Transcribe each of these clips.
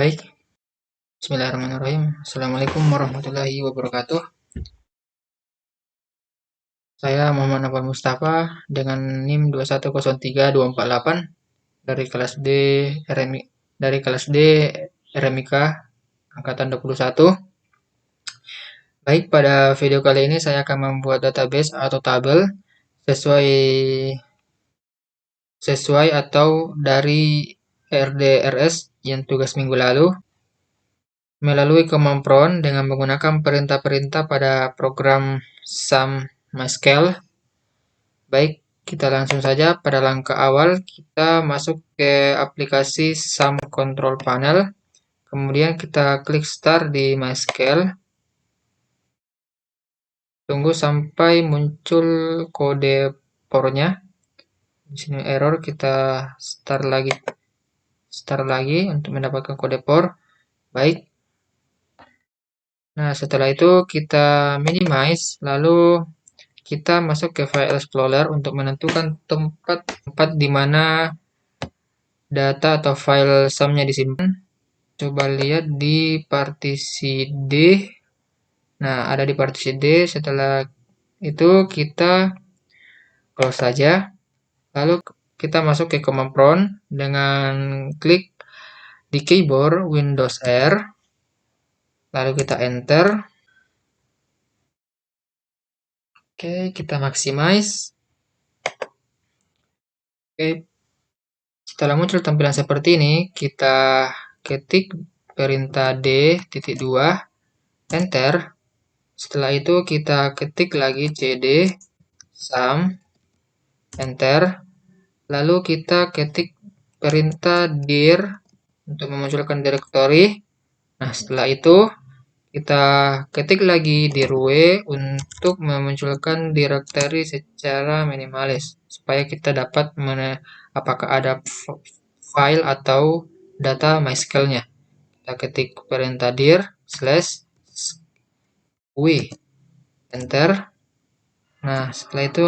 Baik, bismillahirrahmanirrahim. Assalamualaikum warahmatullahi wabarakatuh. Saya Muhammad Nafal Mustafa dengan NIM 2103248 dari kelas D RMI RMIK angkatan 21. Baik, pada video kali ini saya akan membuat database atau tabel sesuai atau dari RDRS yang tugas minggu lalu melalui command prompt dengan menggunakan perintah-perintah pada program sum MySQL. Baik, kita langsung saja pada langkah awal kita masuk ke aplikasi sum control panel. Kemudian kita klik start di MySQL. Tunggu sampai muncul kode pornya. Di sini error, kita start lagi untuk mendapatkan kode por. Baik. Nah, setelah itu kita minimize, lalu kita masuk ke File Explorer untuk menentukan tempat di mana data atau file sumnya disimpan. Coba lihat di partisi D. Nah, ada di partisi D. Setelah itu kita close saja. Lalu kita masuk ke command prompt dengan klik di keyboard Windows R. Lalu kita enter. Oke, kita maximize. Oke, setelah muncul tampilan seperti ini, kita ketik perintah D.2, enter. Setelah itu kita ketik lagi cd sum, enter. Lalu kita ketik perintah dir untuk memunculkan directory. Nah, setelah itu kita ketik lagi dir w untuk memunculkan directory secara minimalis supaya kita dapat apakah ada file atau data MySQL-nya. Kita ketik perintah dir /w, enter. Nah, setelah itu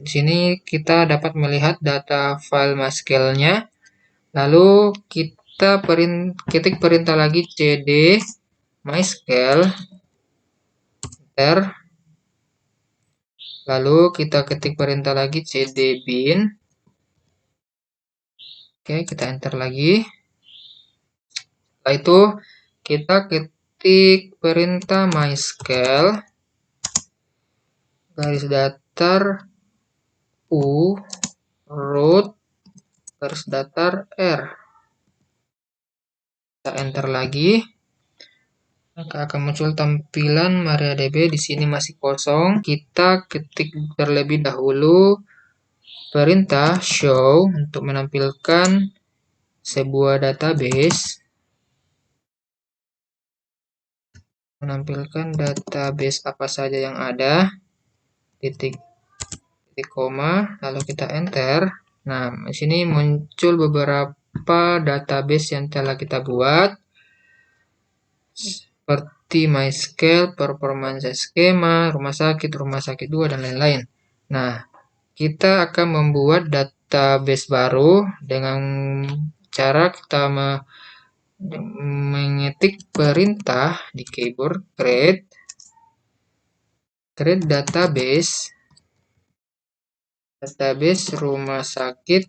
di sini kita dapat melihat data file MySQL-nya. Lalu kita ketik perintah lagi cd MySQL, enter. Lalu kita ketik perintah lagi cd bin. Oke, kita enter lagi. Setelah itu kita ketik perintah MySQL garis datar u root garis datar r. Kita enter lagi. Maka akan muncul tampilan MariaDB. Di sini masih kosong. Kita ketik terlebih dahulu perintah show untuk menampilkan sebuah database. Menampilkan database apa saja yang ada. Titik koma, lalu kita enter. Nah, di sini muncul beberapa database yang telah kita buat, seperti MySQL, performance schema, rumah sakit 2, dan lain-lain. Nah, kita akan membuat database baru dengan cara kita mengetik perintah di keyboard create database rumah sakit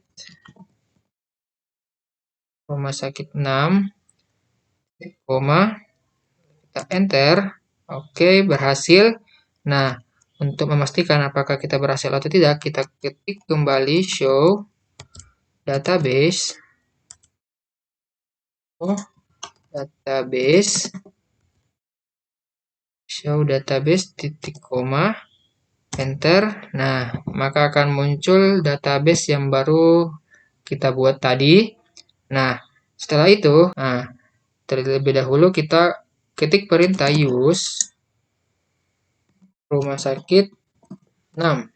6, koma, kita enter. Oke, berhasil. Nah, untuk memastikan apakah kita berhasil atau tidak, kita ketik kembali show database. Show database titik koma, enter. Nah, maka akan muncul database yang baru kita buat tadi. Nah, setelah itu, terlebih dahulu kita ketik perintah use rumah sakit 6.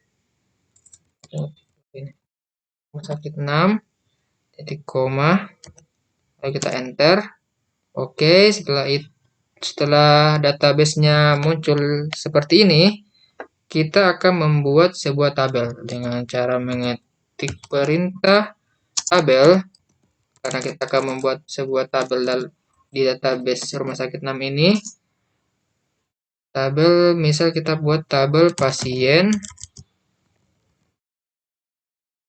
Rumah sakit 6, titik koma, lalu kita enter. Oke, setelah database-nya muncul seperti ini, kita akan membuat sebuah tabel dengan cara mengetik perintah tabel. Karena kita akan membuat sebuah tabel di database rumah sakit 6 ini. Tabel, misal kita buat tabel pasien,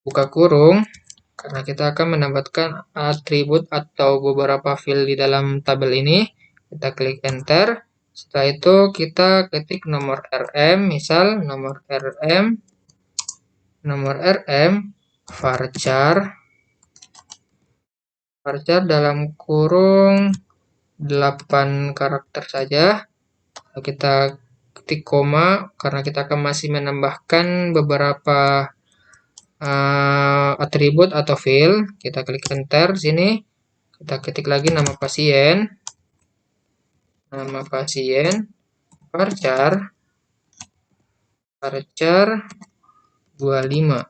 buka kurung, karena kita akan menambahkan atribut atau beberapa field di dalam tabel ini. Kita klik enter. Setelah itu kita ketik nomor RM, misal nomor RM varchar dalam kurung 8 karakter saja. Lalu kita ketik koma karena kita akan masih menambahkan beberapa atribut atau field. Kita klik enter sini. Kita ketik lagi nama pasien. Varchar 25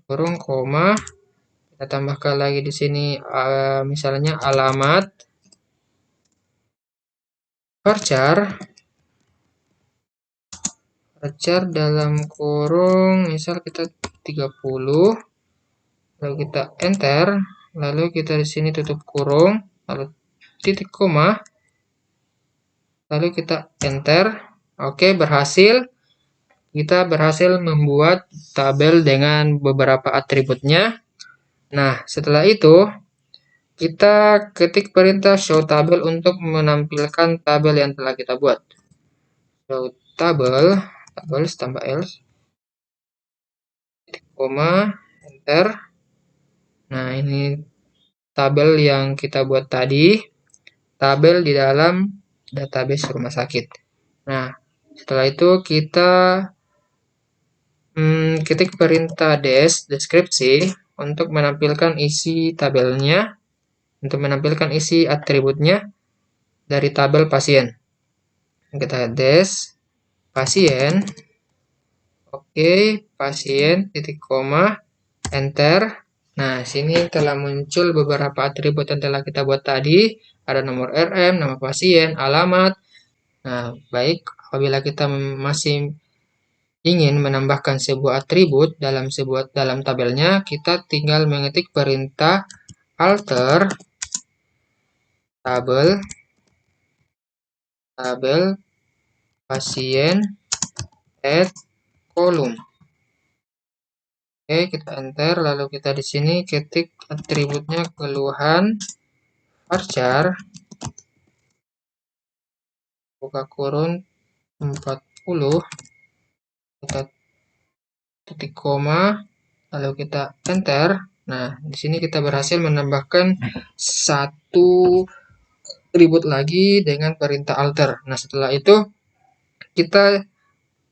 kurung koma. Kita tambahkan lagi di sini misalnya alamat varchar dalam kurung misal kita 30. Lalu kita enter, lalu kita di sini tutup kurung, lalu titik koma, lalu kita enter. Oke, berhasil. Kita berhasil membuat tabel dengan beberapa atributnya. Nah, setelah itu kita ketik perintah show tabel untuk menampilkan tabel yang telah kita buat. Show tabel tambah else, titik koma, enter. Nah, ini tabel yang kita buat tadi, tabel di dalam database rumah sakit. Nah, setelah itu kita ketik perintah deskripsi untuk menampilkan isi tabelnya, untuk menampilkan isi atributnya dari tabel pasien. Kita pasien, oke, pasien, titik koma, enter. Nah, sini telah muncul beberapa atribut yang telah kita buat tadi. Ada nomor RM, nama pasien, alamat. Nah, baik, apabila kita masih ingin menambahkan sebuah atribut dalam tabelnya, kita tinggal mengetik perintah alter tabel pasien add column. Oke, kita enter, lalu kita di sini ketik atributnya keluhan varchar, buka kurung 40, kita titik koma, lalu kita enter. Nah, di sini kita berhasil menambahkan satu atribut lagi dengan perintah alter. Nah, setelah itu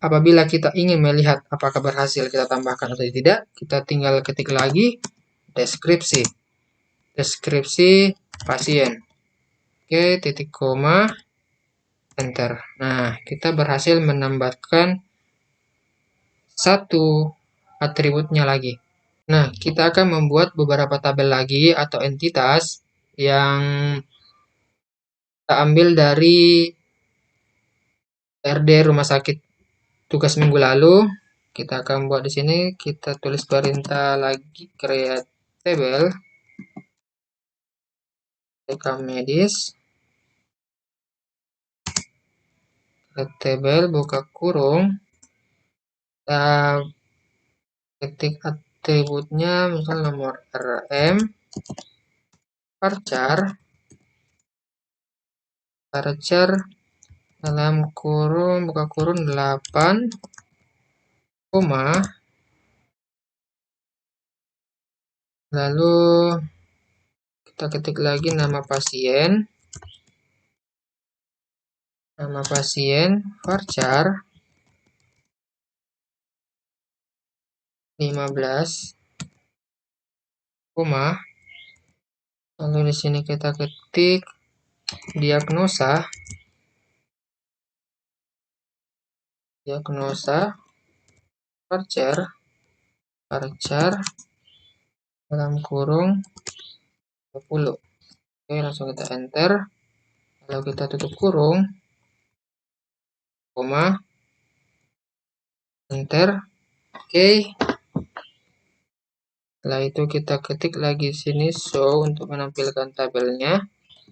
apabila kita ingin melihat apakah berhasil kita tambahkan atau tidak, kita tinggal ketik lagi deskripsi pasien. Oke, titik koma, enter. Nah, kita berhasil menambahkan satu atributnya lagi. Nah, kita akan membuat beberapa tabel lagi atau entitas yang kita ambil dari RD rumah sakit tugas minggu lalu. Kita akan buat di sini, kita tulis perintah lagi create table, rekam medis, create table, buka kurung, kita ketik atributnya misal nomor RM varchar dalam kurung, buka kurung 8, koma, lalu kita ketik lagi nama pasien varchar 15, koma, lalu di sini kita ketik diagnosa varchar dalam kurung 20. Oke, langsung kita enter, lalu kita tutup kurung, koma, enter. Oke, setelah itu kita ketik lagi sini show untuk menampilkan tabelnya.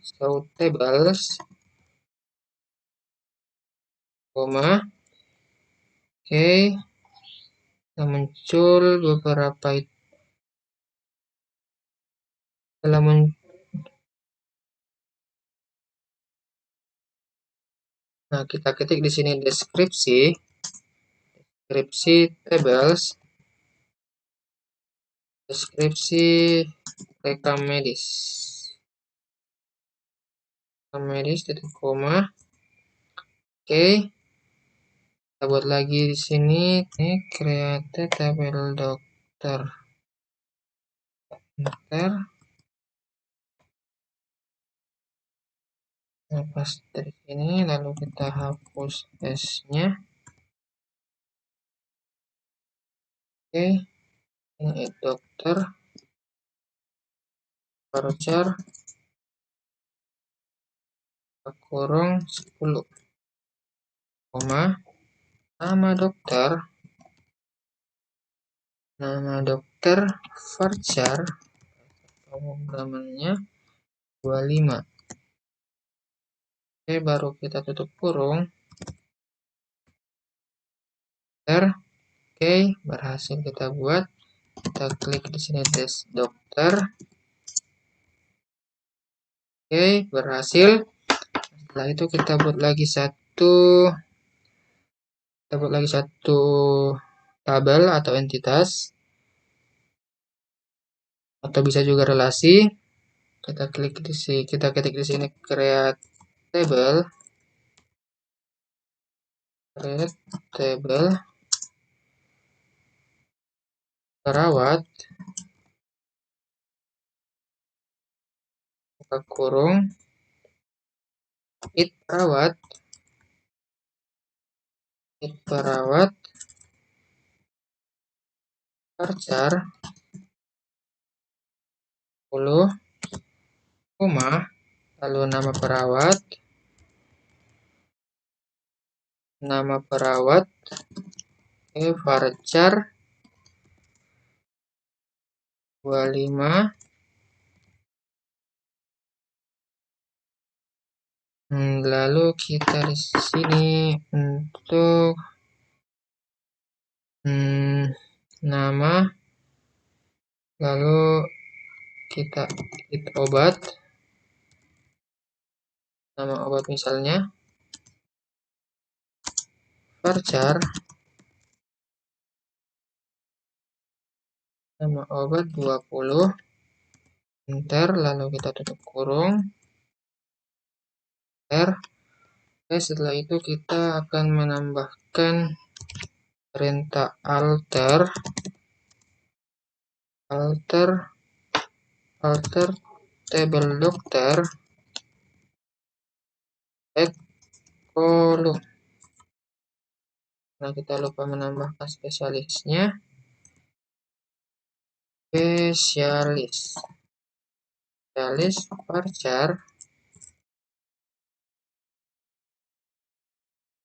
So tables, koma. Oke, muncul beberapa telah Nah, kita ketik di sini deskripsi tables, deskripsi rekam medis, titik koma. Oke, kita buat lagi di sini. Ini create tabel dokter. Lepas dari sini, lalu kita hapus S-nya. Oke, ini dokter, varchar, kurung 10, koma, nama dokter, varchar, pemrogramannya 25. Oke, baru kita tutup kurung. Oke, berhasil kita buat. Kita klik di sini tes dokter. Oke, berhasil. Setelah itu kita buat lagi satu tabel atau entitas, atau bisa juga relasi. Kita ketik di sini create table, perawat, buka kurung, perawat, varchar 10, koma, lalu nama perawat, varchar 25. Lalu kita di sini untuk nama, lalu kita ketik obat, nama obat misalnya varchar, nama obat 20, enter, lalu kita tutup kurung, enter. Oke, setelah itu kita akan menambahkan perintah alter tabel dokter kolom. Nah, kita lupa menambahkan spesialisnya. Spesialis varchar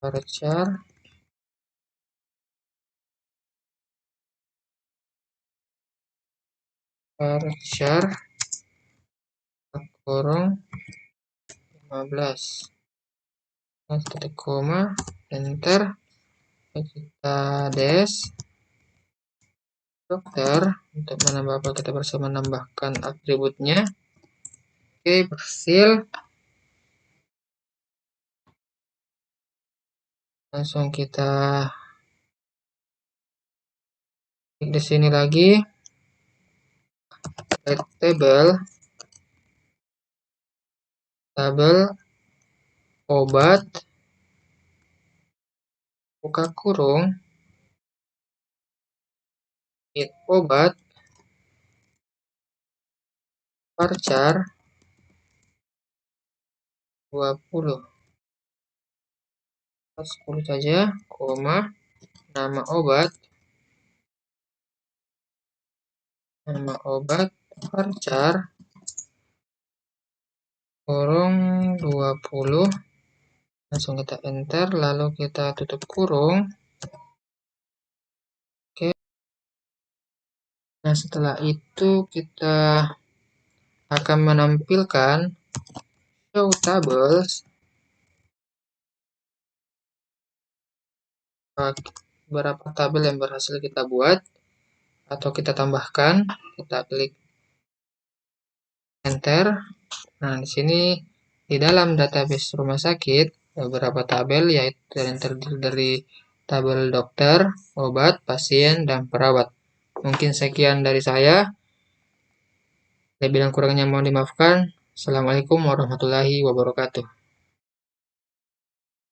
15. Titik koma, enter. Kita dokter untuk menambah apa, kita bisa menambahkan atributnya. Oke, berhasil. Langsung kita klik di sini lagi, tabel obat, buka kurung, obat, varchar 20, 10 saja, koma, nama obat varchar kurung 20. Langsung kita enter, lalu kita tutup kurung. Oke. Nah, setelah itu kita akan menampilkan Show tables. Berapa tabel yang berhasil kita buat atau kita tambahkan. Kita klik enter. Nah, di sini di dalam database rumah sakit ada beberapa tabel, yaitu yang terdiri dari tabel dokter, obat, pasien, dan perawat. Mungkin sekian dari saya. Lebih dan kurangnya mohon dimaafkan. Assalamualaikum warahmatullahi wabarakatuh.